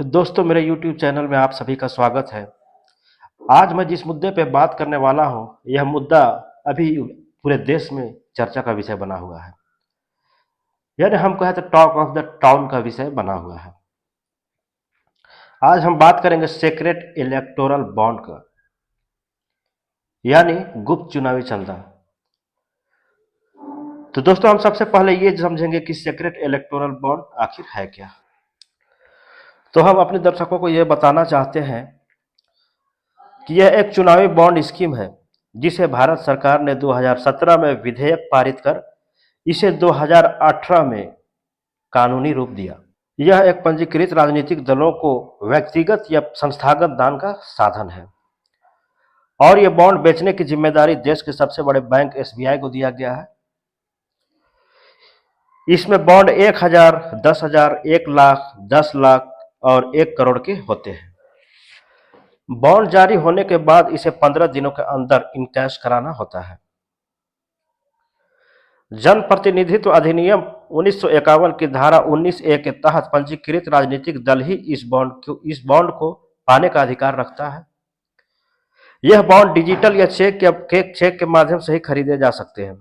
दोस्तों, मेरे YouTube channel में आप सभी का स्वागत है। आज मैं जिस मुद्दे पे बात करने वाला हूँ, यह मुद्दा अभी पूरे देश में चर्चा का विषय बना हुआ है। यानी हम कहें तो टॉक ऑफ द टाउन का विषय बना हुआ है। आज हम बात करेंगे सीक्रेट इलेक्टोरल बॉन्ड का, यानी गुप्त चुनावी चंदा। तो दोस्तों, हम सबसे पहले ये समझेंगे कि सीक्रेट इलेक्टोरल बॉन्ड आखिर है क्या। तो हम अपने दर्शकों को यह बताना चाहते हैं कि यह एक चुनावी बॉन्ड स्कीम है जिसे भारत सरकार ने 2017 में विधेयक पारित कर इसे 2018 में कानूनी रूप दिया। यह एक पंजीकृत राजनीतिक दलों को व्यक्तिगत या संस्थागत दान का साधन है और यह बॉन्ड बेचने की जिम्मेदारी देश के सबसे बड़े बैंक एसबीआई को दिया गया है। इसमें बॉन्ड 1000, 10,000, 1 लाख, 10 लाख और 1 करोड़ के होते हैं। बॉन्ड जारी होने के बाद इसे 15 दिनों के अंदर इनकैश कराना होता है। जन प्रतिनिधित्व अधिनियम 1951 की धारा 19A के तहत पंजीकृत राजनीतिक दल ही इस बॉन्ड को पाने का अधिकार रखता है। यह बॉन्ड डिजिटल या चेक के माध्यम से ही खरीदे जा सकते हैं।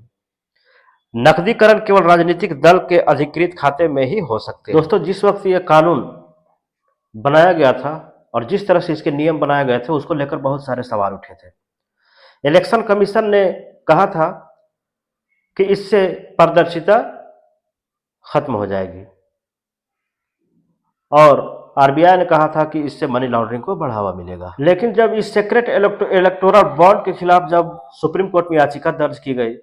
नकदीकरण केवल राजनीतिक दल के अधिकृत खाते में ही हो सकते हैं। दोस्तों, जिस वक्त यह कानून बनाया गया था और जिस तरह से इसके नियम बनाए गए थे, उसको लेकर बहुत सारे सवाल उठे थे। इलेक्शन कमीशन ने कहा था कि इससे पारदर्शिता खत्म हो जाएगी और आरबीआई ने कहा था कि इससे मनी लॉन्ड्रिंग को बढ़ावा मिलेगा। लेकिन जब इस सीक्रेट इलेक्टोरल बॉन्ड के खिलाफ जब सुप्रीम कोर्ट में याचिका दर्ज की गई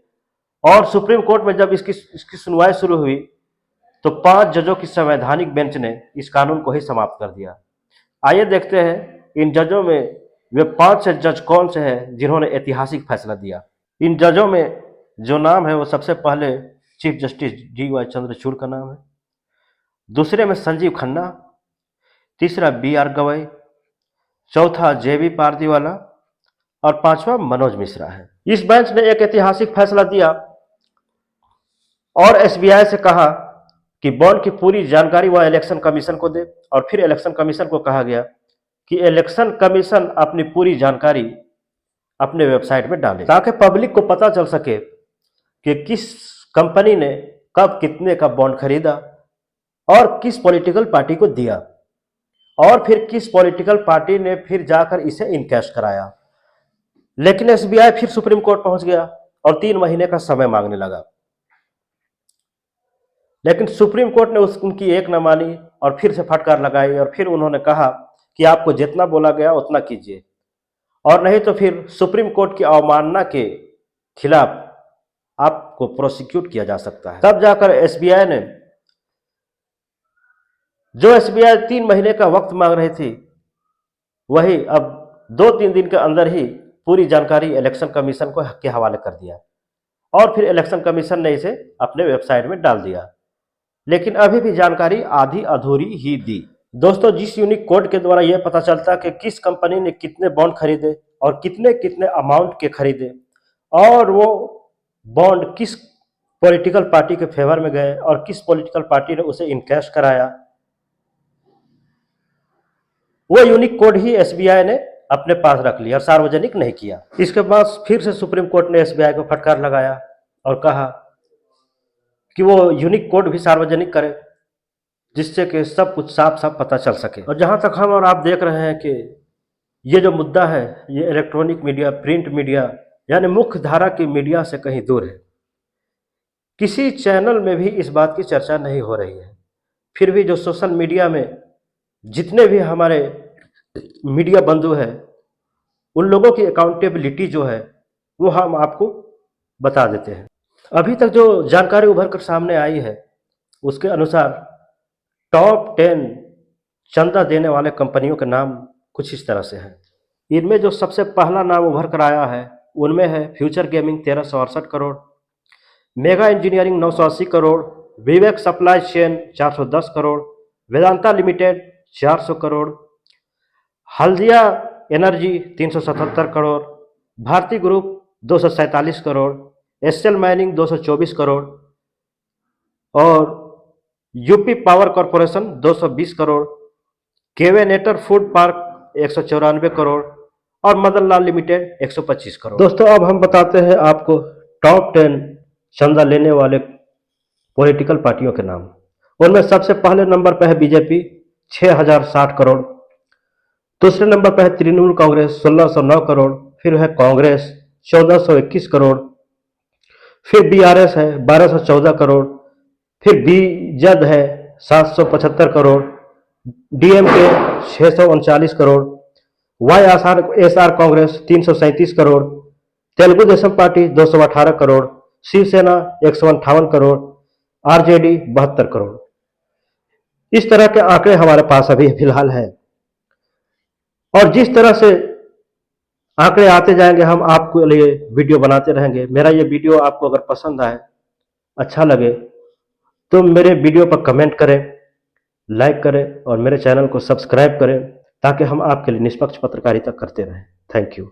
और सुप्रीम कोर्ट में जब इसकी सुनवाई शुरू हुई, तो 5 जजों की संवैधानिक बेंच ने इस कानून को ही समाप्त कर दिया। आइए देखते हैं इन जजों में वे 5 से जज कौन से हैं जिन्होंने ऐतिहासिक फैसला दिया। इन जजों में जो नाम है वो सबसे पहले चीफ जस्टिस DY चंद्रचूड़ का नाम है, दूसरे में संजीव खन्ना, तीसरा BR गवई, चौथा JB पारदीवाला और 5वां मनोज मिश्रा है। इस बेंच ने एक ऐतिहासिक फैसला दिया और एसबीआई से कहा कि बॉन्ड की पूरी जानकारी वह इलेक्शन कमीशन को दे और फिर इलेक्शन कमीशन को कहा गया कि इलेक्शन कमीशन अपनी पूरी जानकारी अपने वेबसाइट में डाले ताकि पब्लिक को पता चल सके कि किस कंपनी ने कब कितने का बॉन्ड खरीदा और किस पॉलिटिकल पार्टी को दिया और फिर किस पॉलिटिकल पार्टी ने फिर जाकर इसे इनकैश कराया। लेकिन एसबीआई फिर सुप्रीम कोर्ट पहुंच गया और 3 महीने का समय मांगने लगा, लेकिन सुप्रीम कोर्ट ने उनकी एक न मानी और फिर से फटकार लगाई और फिर उन्होंने कहा कि आपको जितना बोला गया उतना कीजिए और नहीं तो फिर सुप्रीम कोर्ट की अवमानना के खिलाफ आपको प्रोसिक्यूट किया जा सकता है। तब जाकर एसबीआई ने, जो एसबीआई 3 महीने का वक्त मांग रही थी, वही अब 2-3 दिन के अंदर ही पूरी जानकारी इलेक्शन कमीशन को के हवाले कर दिया और फिर इलेक्शन कमीशन ने इसे अपने वेबसाइट में डाल दिया। लेकिन अभी भी जानकारी आधी अधूरी ही दी। दोस्तों, जिस यूनिक कोड के द्वारा यह पता चलता है कि किस कंपनी ने कितने बॉन्ड खरीदे और कितने कितने अमाउंट के खरीदे और वो बॉन्ड किस पॉलिटिकल पार्टी के फेवर में गए और किस पॉलिटिकल पार्टी ने उसे इनकैश कराया, वो यूनिक कोड ही एसबीआई ने अपने पास रख लिया और सार्वजनिक नहीं किया। इसके बाद फिर से सुप्रीम कोर्ट ने एसबीआई को फटकार लगाया और कहा कि वो यूनिक कोड भी सार्वजनिक करे जिससे कि सब कुछ साफ साफ पता चल सके। और जहां तक हम और आप देख रहे हैं कि ये जो मुद्दा है, ये इलेक्ट्रॉनिक मीडिया, प्रिंट मीडिया यानी मुख्य धारा की मीडिया से कहीं दूर है। किसी चैनल में भी इस बात की चर्चा नहीं हो रही है। फिर भी जो सोशल मीडिया में जितने भी हमारे मीडिया बंधु हैं, उन लोगों की अकाउंटेबिलिटी जो है वो हम आपको बता देते हैं। अभी तक जो जानकारी उभर कर सामने आई है उसके अनुसार टॉप 10 चंदा देने वाले कंपनियों के नाम कुछ इस तरह से हैं। इनमें जो सबसे पहला नाम उभर कर आया है उनमें है Future Gaming 1368 crore, Mega Engineering 980 crore, Vivek Supply Chain 410 crore, Vedanta Limited 400 crore, Haldia Energy 377 crore, Bharti Group 247 crore, SL Mining 224 crore और UP Power Corporation 220 crore, Keventer Food Park 194 crore और मदन लाल लिमिटेड 125 करोड़। दोस्तों अब हम बताते हैं आपको टॉप 10 चंदा लेने वाले पॉलिटिकल पार्टियों के नाम। उनमें सबसे पहले नंबर पर है बीजेपी 6060 करोड़, दूसरे नंबर पर है तृणमूल कांग्रेस 1609 करोड़, फिर है कांग्रेस 1421 करोड़, फिर बीआरएस है 1214 करोड़, फिर बीजेड है 775 crore, DMK 639 crore, YSR Congress 337 crore, Telugu Desam Party 218 crore, Shiv Sena 158 crore, RJD 72 crore. इस तरह के आंकड़े हमारे पास अभी फिलहाल है और जिस तरह से आंकड़े आते जाएंगे हम आपके लिए वीडियो बनाते रहेंगे। मेरा ये वीडियो आपको अगर पसंद आए, अच्छा लगे तो मेरे वीडियो पर कमेंट करें, लाइक करें और मेरे चैनल को सब्सक्राइब करें ताकि हम आपके लिए निष्पक्ष पत्रकारिता करते रहें। Thank you.